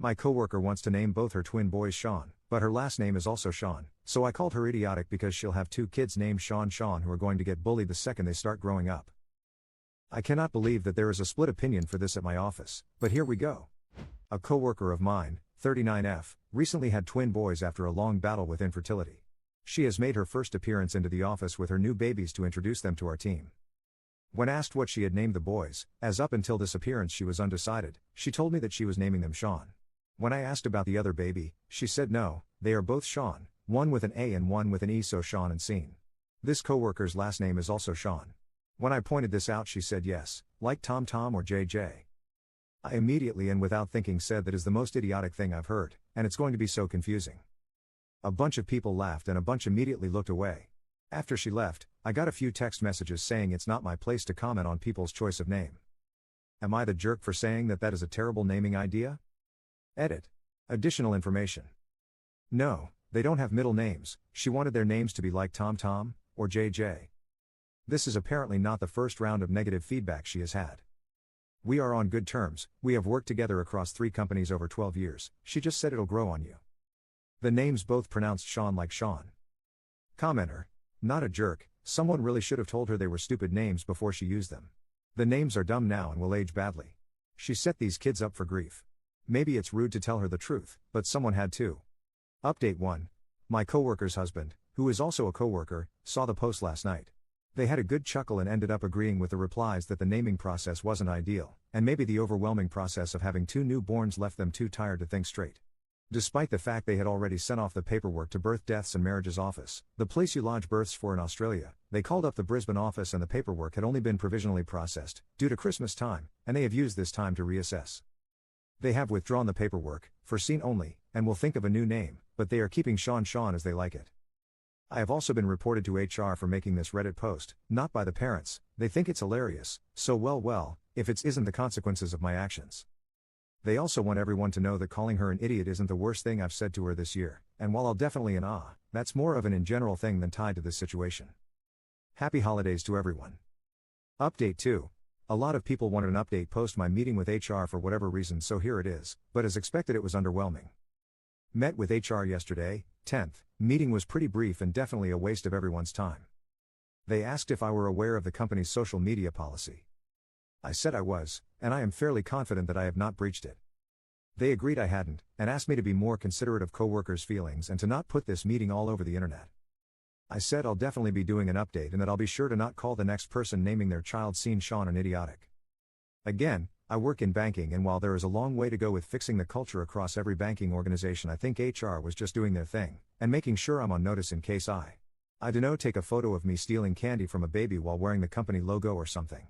My coworker wants to name both her twin boys Sean, but her last name is also Sean, so I called her idiotic because she'll have two kids named Sean who are going to get bullied the second they start growing up. I cannot believe that there is a split opinion for this at my office, but here we go. A coworker of mine, 39F, recently had twin boys after a long battle with infertility. She has made her first appearance into the office with her new babies to introduce them to our team. When asked what she had named the boys, as up until this appearance she was undecided, she told me that she was naming them Sean. When I asked about the other baby, she said no, they are both Sean, one with an A and one with an E, so Sean and Scene. This coworker's last name is also Sean. When I pointed this out she said yes, like Tom Tom or JJ. I immediately and without thinking said that is the most idiotic thing I've heard, and it's going to be so confusing. A bunch of people laughed and a bunch immediately looked away. After she left, I got a few text messages saying it's not my place to comment on people's choice of name. Am I the jerk for saying that that is a terrible naming idea? Edit. Additional information. No, they don't have middle names, she wanted their names to be like Tom Tom, or JJ. This is apparently not the first round of negative feedback she has had. We are on good terms, we have worked together across 3 companies over 12 years, she just said it'll grow on you. The names both pronounced Sean like Sean. Commenter. Not a jerk, someone really should have told her they were stupid names before she used them. The names are dumb now and will age badly. She set these kids up for grief. Maybe it's rude to tell her the truth, but someone had to. Update 1. My coworker's husband, who is also a coworker, saw the post last night. They had a good chuckle and ended up agreeing with the replies that the naming process wasn't ideal, and maybe the overwhelming process of having 2 newborns left them too tired to think straight. Despite the fact they had already sent off the paperwork to Birth, Deaths and Marriages office, the place you lodge births for in Australia, they called up the Brisbane office and the paperwork had only been provisionally processed, due to Christmas time, and they have used this time to reassess. They have withdrawn the paperwork, for Scene only, and will think of a new name, but they are keeping Sean as they like it. I have also been reported to HR for making this Reddit post, not by the parents, they think it's hilarious, so well, if it isn't the consequences of my actions. They also want everyone to know that calling her an idiot isn't the worst thing I've said to her this year, and while I'll definitely that's more of an in general thing than tied to this situation. Happy holidays to everyone. Update 2. A lot of people wanted an update post my meeting with HR for whatever reason, so here it is, but as expected it was underwhelming. Met with HR yesterday, 10th, meeting was pretty brief and definitely a waste of everyone's time. They asked if I were aware of the company's social media policy. I said I was, and I am fairly confident that I have not breached it. They agreed I hadn't, and asked me to be more considerate of coworkers' feelings and to not put this meeting all over the internet. I said I'll definitely be doing an update and that I'll be sure to not call the next person naming their child Scene Sean an idiotic. Again, I work in banking and while there is a long way to go with fixing the culture across every banking organization, I think HR was just doing their thing, and making sure I'm on notice in case I don't know, take a photo of me stealing candy from a baby while wearing the company logo or something.